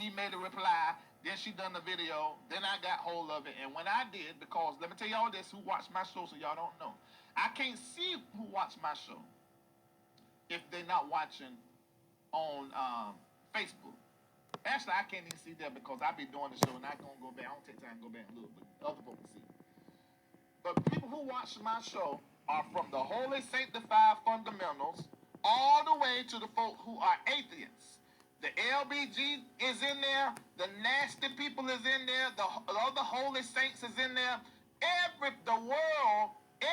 she made a reply. Then she done the video. Then I got hold of it. And when I did, because let me tell y'all this, who watched my show, so y'all don't know. I can't see who watched my show if they're not watching on Facebook. Actually, I can't even see that because I be doing the show and I don't go back. I don't take time to go back and look, but other people can see. But people who watch my show are from the Holy Sanctified Fundamentals all the way to the folk who are atheists. The LBG is in there. The nasty people is in there. The other holy saints is in there. The world,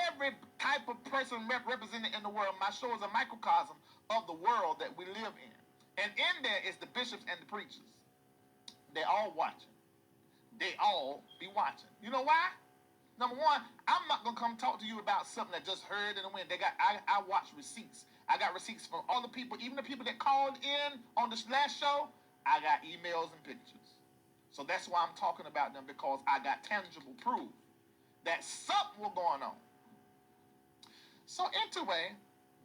every type of person represented in the world. My show is a microcosm of the world that we live in. And in there is the bishops and the preachers. They all watching. They all be watching. You know why? Number one, I'm not going to come talk to you about something that just heard in the wind. I watch receipts. I got receipts from all the people, even the people that called in on this last show. I got emails and pictures. So that's why I'm talking about them, because I got tangible proof that something was going on. So anyway,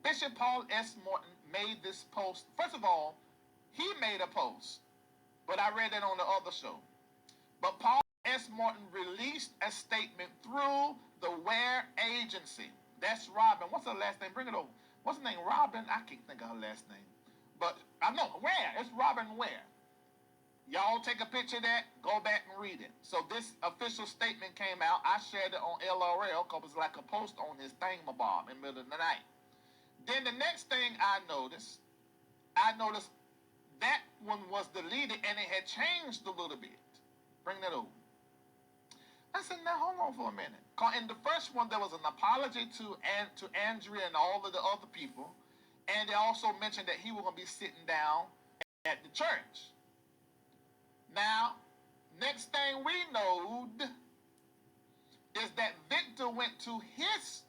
Bishop Paul S. Morton made this post. First of all, he made a post, but I read it on the other show. But Paul S. Morton released a statement through the Ware Agency. That's Robin. What's her last name? Bring it over. What's her name? Robin? I can't think of her last name. But I know, Ware. It's Robin Ware. Y'all take a picture of that, go back and read it. So this official statement came out. I shared it on LRL because it's like a post on his thingamabob in the middle of the night. Then the next thing I noticed that one was deleted and it had changed a little bit. Bring that over. I said, now hold on for a minute. In the first one, there was an apology to Andrea and all of the other people. And they also mentioned that he was going to be sitting down at the church. Now, next thing we knowed is that Victor went to his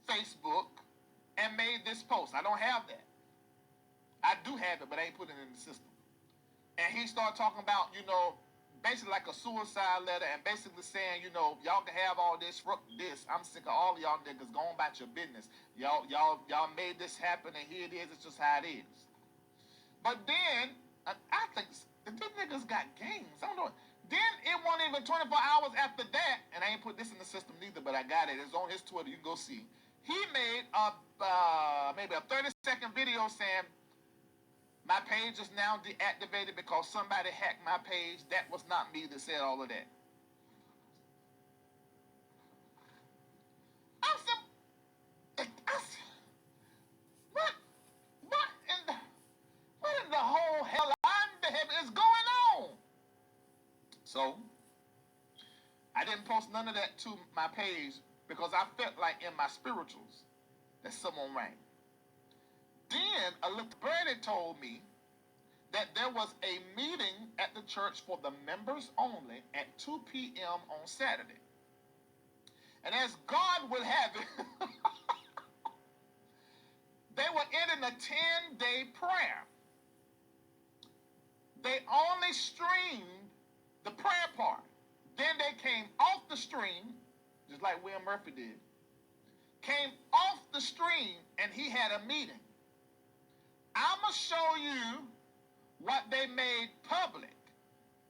Facebook and made this post. I don't have that. I do have it, but I ain't put it in the system. And he started talking about, basically like a suicide letter, and basically saying, y'all can have all this. I'm sick of all of y'all niggas going about your business. Y'all made this happen, and here it is. It's just how it is. But then I think these niggas got games. I don't know. Then it wasn't even 24 hours after that, and I ain't put this in the system neither, but I got it. It's on his Twitter. You can go see. He made maybe a 30-second video saying, my page is now deactivated because somebody hacked my page. That was not me that said all of that. I said, what in the whole hell is going on? So, I didn't post none of that to my page because I felt like in my spirituals that someone rang. Then a little birdie told me that there was a meeting at the church for the members only at 2 p.m. on Saturday. And as God would have it, they were ending a 10-day prayer. They only streamed the prayer part. Then they came off the stream, just like Will Murphy did, came off the stream, and he had a meeting. I'm going to show you what they made public.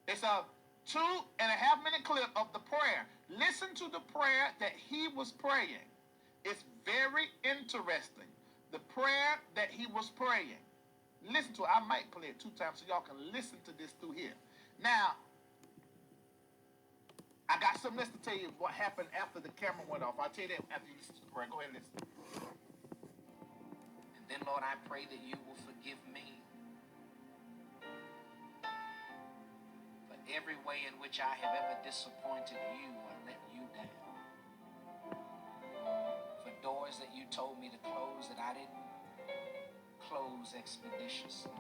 It's a 2.5-minute clip of the prayer. Listen to the prayer that he was praying. It's very interesting. The prayer that he was praying. Listen to it. I might play it 2 times so y'all can listen to this through here. Now, I got something else to tell you what happened after the camera went off. I'll tell you that after you listen to the prayer. Go ahead and listen. And then, Lord, I pray that you will forgive me for every way in which I have ever disappointed you and let you down. For doors that you told me to close that I didn't close expeditiously.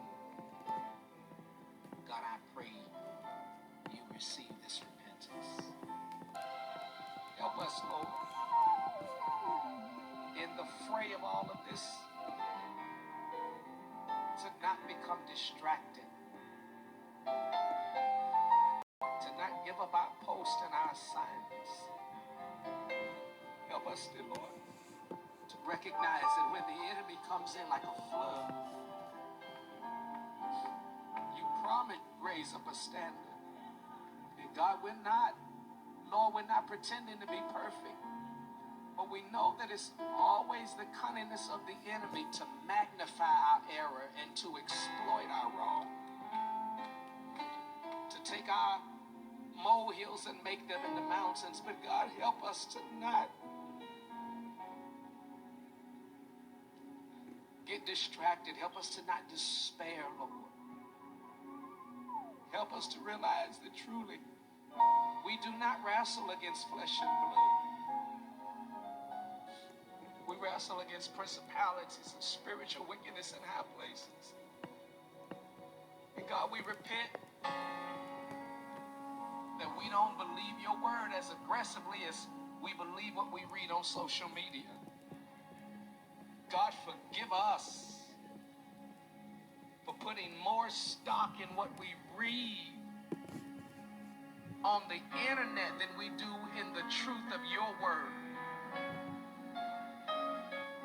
God, I pray you receive this repentance. Help us, Lord, in the fray of all of this, to not become distracted, to not give up our post and our assignments. Help us, dear Lord, to recognize that when the enemy comes in like a flood, you promised raise up a standard. And God, we're not pretending to be perfect. But we know that it's always the cunningness of the enemy to magnify our error and to exploit our wrong. To take our molehills and make them into mountains. But God, help us to not get distracted. Help us to not despair, Lord. Help us to realize that truly we do not wrestle against flesh and blood. We wrestle against principalities and spiritual wickedness in high places. And God, we repent that we don't believe your word as aggressively as we believe what we read on social media. God, forgive us for putting more stock in what we read on the internet than we do in the truth of your word.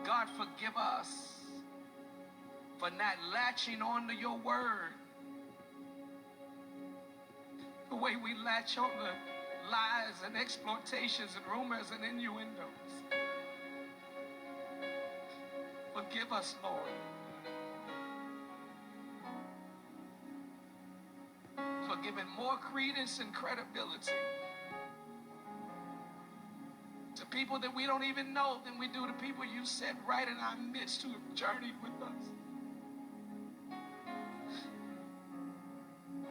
God, forgive us for not latching onto your word the way we latch on the lies and exploitations and rumors and innuendos. Forgive us, Lord, for giving more credence and credibility to people that we don't even know than we do to people you set right in our midst who have journeyed with us.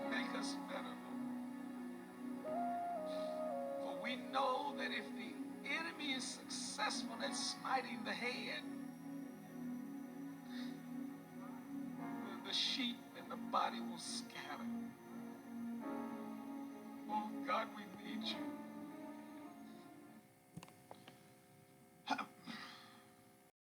Make us better, Lord. For we know that if the enemy is successful at smiting the head, the sheep and the body will scatter. Oh God, we need you.